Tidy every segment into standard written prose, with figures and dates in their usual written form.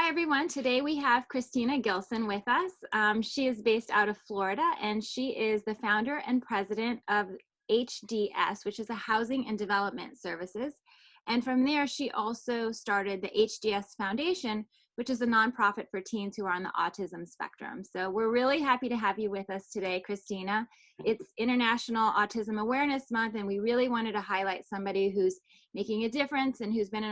Hi, everyone. Today we have Cristina Gilson with us. She is based out of Florida, and she is the founder and president of HDS, which is a Housing and Development Services. And from there, she also started the HDS Foundation, which is a nonprofit for teens who are on the autism spectrum. So we're really happy to have you with us today, Cristina. It's International Autism Awareness Month, and we really wanted to highlight somebody who's making a difference and who's been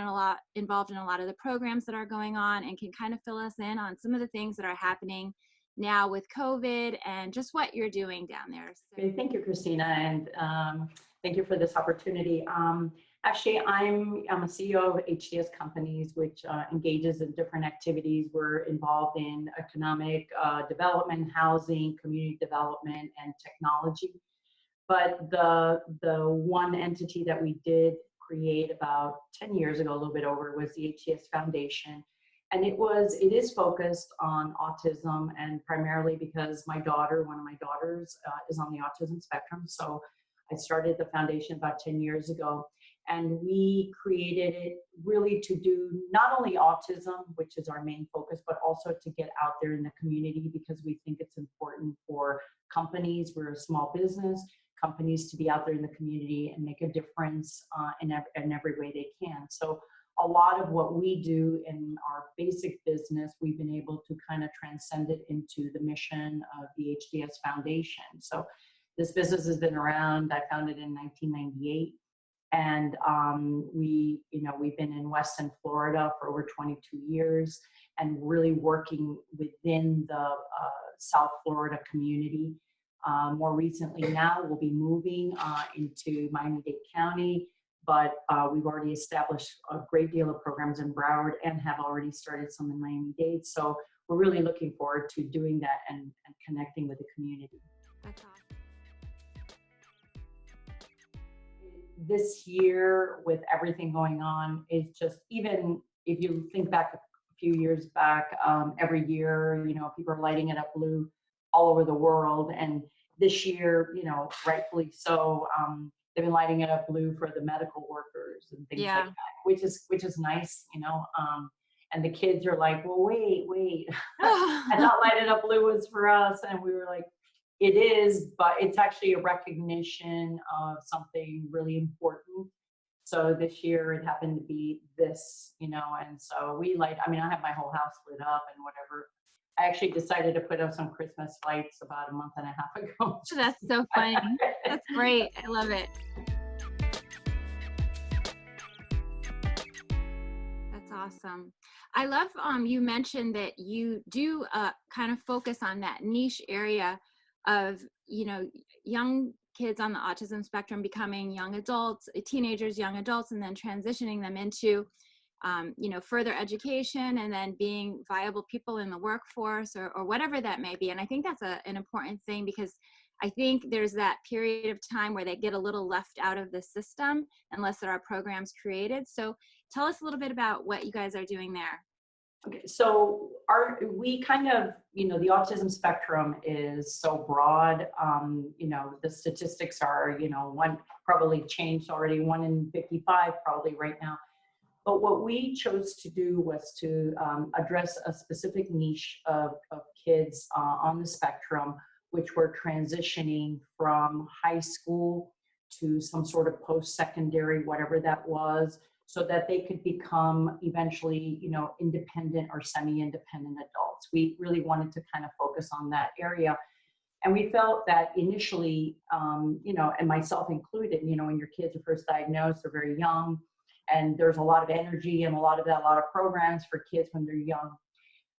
involved in a lot of the programs that are going on and can kind of fill us in on some of the things that are happening now with COVID and just what you're doing down there. So. Okay, thank you, Cristina, and thank you for this opportunity. Actually, I'm a CEO of HDS Companies, which engages in different activities. We're involved in economic development, housing, community development, and technology. But the one entity that we did create about 10 years ago, a little bit over, was the HDS Foundation. And it is focused on autism, and primarily because one of my daughters is on the autism spectrum. So I started the foundation about 10 years ago. And we created it really to do not only autism, which is our main focus, but also to get out there in the community, because we think it's important for companies. We're a small business, companies to be out there in the community and make a difference in every way they can. So a lot of what we do in our basic business, we've been able to kind of transcend it into the mission of the HDS Foundation. So this business has been around. I founded in 1998. And we've been in Weston, Florida for over 22 years and really working within the South Florida community. More recently now, we'll be moving into Miami-Dade County, but we've already established a great deal of programs in Broward and have already started some in Miami-Dade. So we're really looking forward to doing that and connecting with the community. That's awesome. This year, with everything going on, is just, even if you think back a few years back, every year, people are lighting it up blue all over the world. And this year, rightfully so, they've been lighting it up blue for the medical workers and things like that, which is nice, and the kids are like, well, wait, I thought light it up blue was for us. And we were like, it is, but it's actually a recognition of something really important. So this year it happened to be this, and so I have my whole house lit up and whatever. I actually decided to put up some Christmas lights about a month and a half ago. That's so funny. That's great. I love it. That's awesome. I love you mentioned that you do kind of focus on that niche area of young kids on the autism spectrum becoming young adults, teenagers, young adults, and then transitioning them into further education and then being viable people in the workforce or whatever that may be. And I think that's an important thing, because I think there's that period of time where they get a little left out of the system unless there are programs created. So tell us a little bit about what you guys are doing there. Okay, so the autism spectrum is so broad. The statistics are, one probably changed already, 1 in 55 probably right now. But what we chose to do was to address a specific niche of kids on the spectrum, which were transitioning from high school to some sort of post-secondary, whatever that was, so that they could become eventually, independent or semi-independent adults. We really wanted to kind of focus on that area. And we felt that initially, and myself included, when your kids are first diagnosed, they're very young, and there's a lot of energy and a lot of programs for kids when they're young.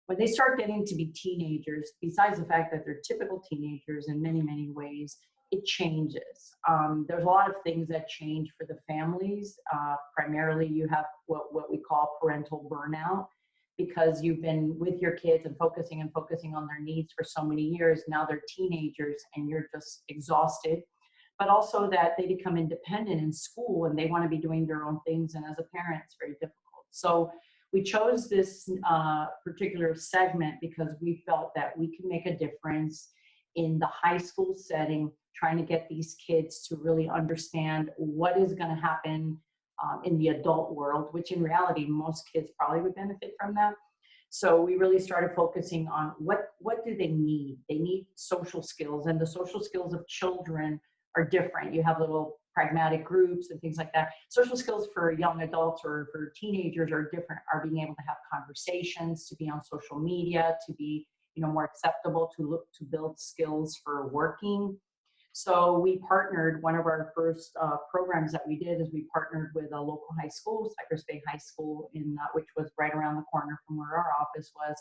When they start getting to be teenagers, besides the fact that they're typical teenagers in many, many ways, it changes. There's a lot of things that change for the families. Primarily, you have what we call parental burnout, because you've been with your kids and focusing on their needs for so many years. Now they're teenagers and you're just exhausted. But also that they become independent in school and they want to be doing their own things. And as a parent, it's very difficult. So we chose this particular segment because we felt that we can make a difference in the high school setting, trying to get these kids to really understand what is going to happen in the adult world, which in reality, most kids probably would benefit from that. So we really started focusing on what do they need? They need social skills, and the social skills of children are different. You have little pragmatic groups and things like that. Social skills for young adults or for teenagers are different, are being able to have conversations, to be on social media, to be, more acceptable, to look to build skills for working. So we partnered, one of our first programs that we did is we partnered with a local high school, Cypress Bay High School, which was right around the corner from where our office was.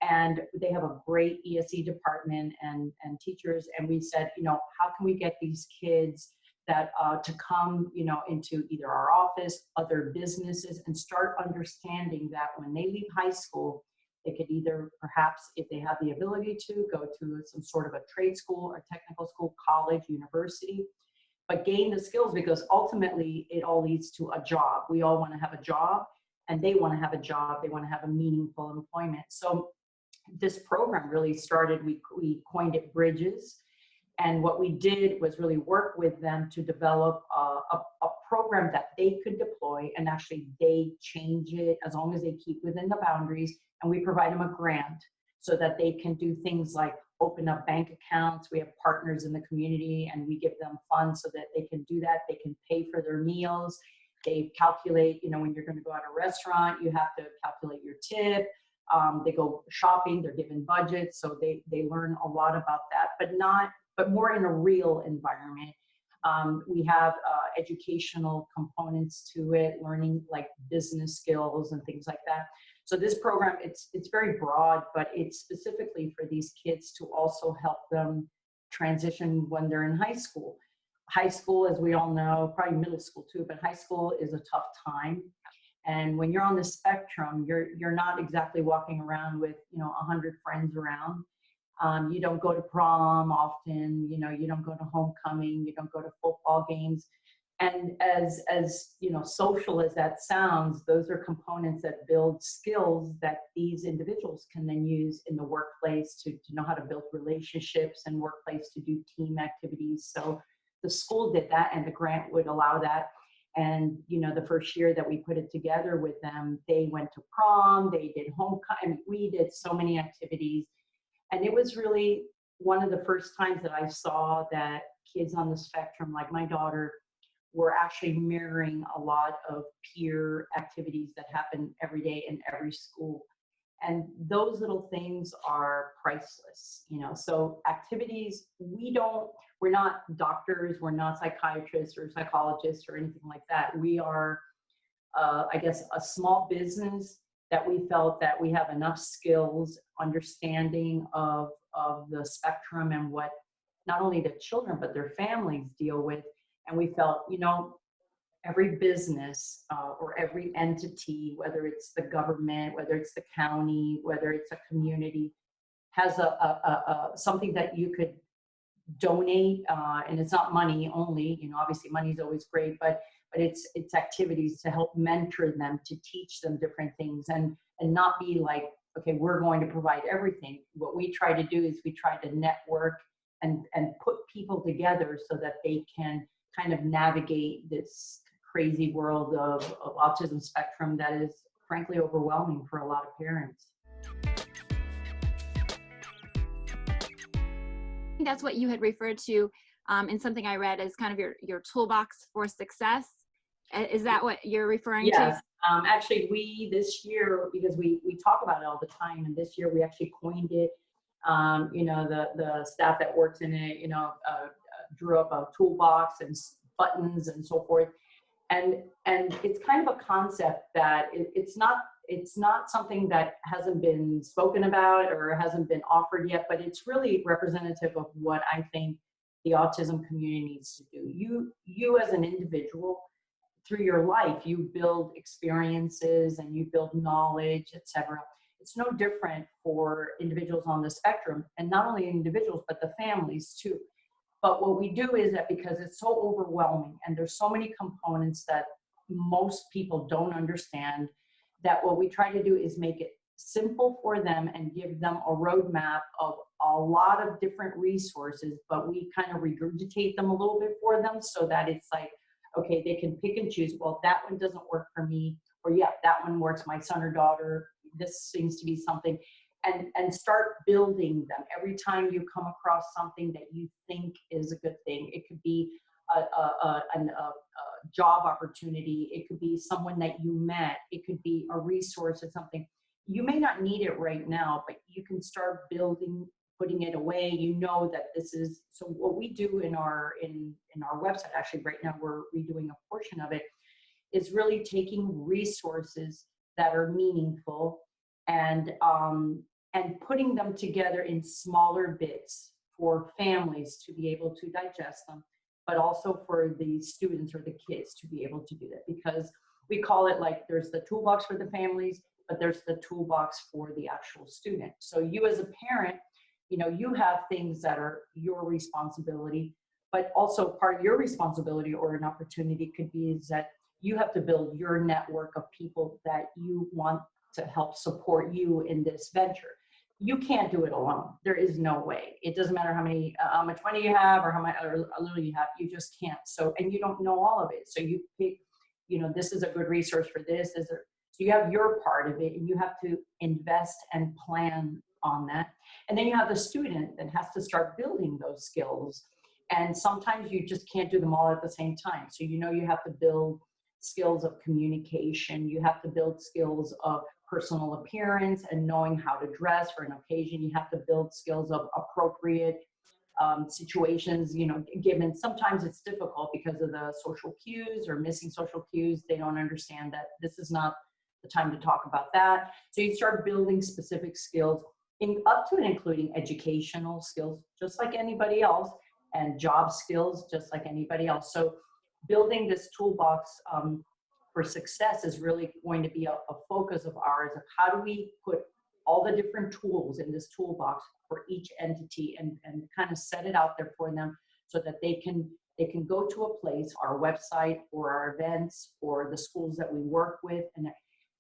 And they have a great ESE department and teachers. And we said, how can we get these kids that to come, into either our office, other businesses, and start understanding that when they leave high school, they could either, perhaps, if they have the ability to, go to some sort of a trade school or technical school, college, university, but gain the skills, because ultimately it all leads to a job. We all want to have a job, and they want to have a job. They want to have a meaningful employment. So this program really started, we coined it Bridges. And what we did was really work with them to develop a program that they could deploy, and actually they change it as long as they keep within the boundaries. And we provide them a grant so that they can do things like open up bank accounts. We have partners in the community, and we give them funds so that they can do that. They can pay for their meals. They calculate, when you're going to go out to a restaurant, you have to calculate your tip. They go shopping, they're given budgets. So they learn a lot about that, but more in a real environment. We have educational components to it, learning like business skills and things like that. So this program, it's very broad, but it's specifically for these kids to also help them transition when they're in high school. High school, as we all know, probably middle school too, but high school is a tough time. And when you're on the spectrum, you're not exactly walking around with 100 friends around. You don't go to prom often. You don't go to homecoming. You don't go to football games. And as social as that sounds, those are components that build skills that these individuals can then use in the workplace to know how to build relationships, and workplace to do team activities. So the school did that, and the grant would allow that. And, the first year that we put it together with them, they went to prom, they did homecoming, we did so many activities. And it was really one of the first times that I saw that kids on the spectrum, like my daughter, were actually mirroring a lot of peer activities that happen every day in every school. And those little things are priceless, So activities, we're not doctors, we're not psychiatrists or psychologists or anything like that. We are, I guess, a small business that we felt that we have enough skills, understanding of the spectrum and what not only the children, but their families deal with. And we felt, every business or every entity, whether it's the government, whether it's the county, whether it's a community, has something that you could donate, and it's not money only. Obviously money is always great, but it's activities to help mentor them, to teach them different things, and not be like, okay, we're going to provide everything. What we try to do is we try to network and put people together so that they can kind of navigate this crazy world of autism spectrum that is frankly overwhelming for a lot of parents. I think that's what you had referred to in something I read as kind of your toolbox for success. Is that what you're referring to? Yes. Actually, we this year, because we talk about it all the time, and this year we actually coined it. The staff that works in it, drew up a toolbox and buttons and so forth. And it's kind of a concept that it's not something that hasn't been spoken about or hasn't been offered yet, but it's really representative of what I think the autism community needs to do. You as an individual, through your life, you build experiences and you build knowledge, etc. It's no different for individuals on the spectrum, and not only individuals, but the families too. But what we do is that because it's so overwhelming and there's so many components that most people don't understand, that what we try to do is make it simple for them and give them a roadmap of a lot of different resources, but we kind of regurgitate them a little bit for them so that it's like, okay, they can pick and choose. Well, that one doesn't work for me, or yeah, that one works. My son or daughter this seems to be something, and start building them. Every time you come across something that you think is a good thing, it could be a job opportunity, it could be someone that you met, it could be a resource or something. You may not need it right now, but you can start building, putting it away. You know that this is, so what we do in our website, actually right now we're redoing a portion of it, is really taking resources that are meaningful and putting them together in smaller bits for families to be able to digest them, but also for the students or the kids to be able to do that. Because we call it, like, there's the toolbox for the families, but there's the toolbox for the actual student. So you as a parent, you know, you have things that are your responsibility, but also part of your responsibility or an opportunity could be is that you have to build your network of people that you want to help support you in this venture. You can't do it alone. There is no way. It doesn't matter how much money you have or how much or little you have. You just can't. So, and you don't know all of it. So you pick, you know, this is a good resource for this. So you have your part of it, and you have to invest and plan on that. And then you have the student that has to start building those skills. And sometimes you just can't do them all at the same time. So, you know, you have to build skills of communication. You have to build skills of personal appearance and knowing how to dress for an occasion. You have to build skills of appropriate situations, you know, given sometimes it's difficult because of the social cues or missing social cues. They don't understand that this is not the time to talk about that. So you start building specific skills up to and including educational skills, just like anybody else, and job skills, just like anybody else. So building this toolbox for success is really going to be a focus of ours, of how do we put all the different tools in this toolbox for each entity and kind of set it out there for them so that they can go to a place, our website or our events or the schools that we work with.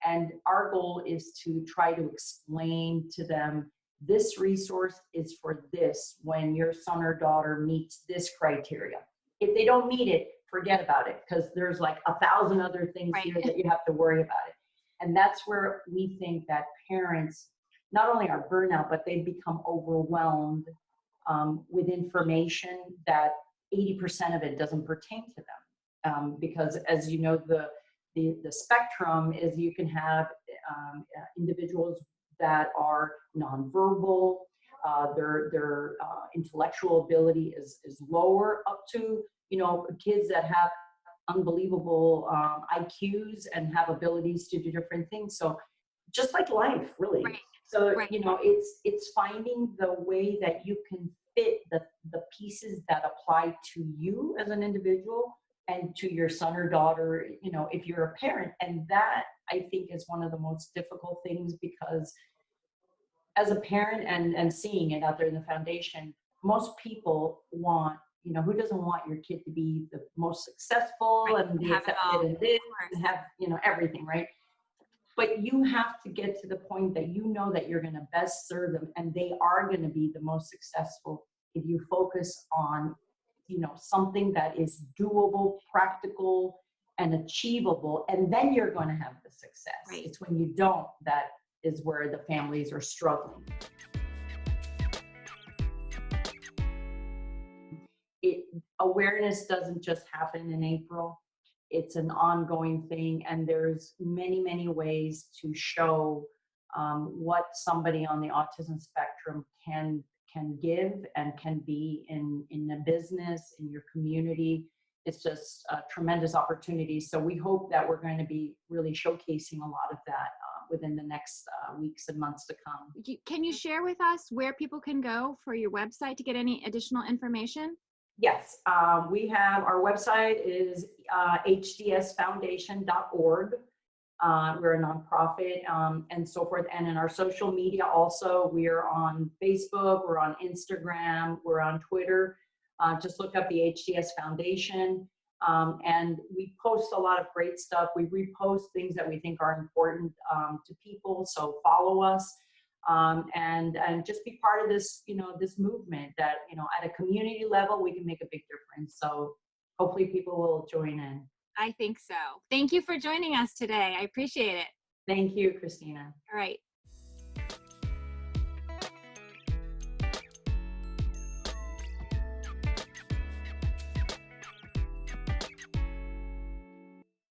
And our goal is to try to explain to them, this resource is for this when your son or daughter meets this criteria. If they don't meet it, forget about it, because there's like 1,000 other things Right. here that you have to worry about it. And that's where we think that parents not only are burnout, but they become overwhelmed with information that 80% of it doesn't pertain to them. Because as you know, the spectrum is you can have individuals that are nonverbal, their intellectual ability is lower, up to, you know, kids that have unbelievable IQs and have abilities to do different things. So just like life, really. Right. So, Right. you know, it's finding the way that you can fit the pieces that apply to you as an individual and to your son or daughter, you know, if you're a parent. And that, I think, is one of the most difficult things, because as a parent and seeing it out there in the foundation, most people want, you know, who doesn't want your kid to be the most successful, Right. and be Have it all. accepted in this Of course. and have, you know, everything, right? But you have to get to the point that you know that you're going to best serve them, and they are going to be the most successful if you focus on, you know, something that is doable, practical, and achievable, and then you're going to have the success. Right. It's when you don't that is where the families are struggling. Awareness doesn't just happen in April. It's an ongoing thing, and there's many, many ways to show what somebody on the autism spectrum can give and can be in a business, in your community. It's just a tremendous opportunity. So we hope that we're going to be really showcasing a lot of that within the next weeks and months to come. Can you share with us where people can go for your website to get any additional information? Yes, we have, our website is hdsfoundation.org. We're a nonprofit and so forth. And in our social media also, we are on Facebook, we're on Instagram, we're on Twitter. Just look up the HDS Foundation. And we post a lot of great stuff. We repost things that we think are important to people. So follow us. And just be part of this, you know, this movement that, you know, at a community level, we can make a big difference. So hopefully people will join in. I think so. Thank you for joining us today. I appreciate it. Thank you, Christina. All right.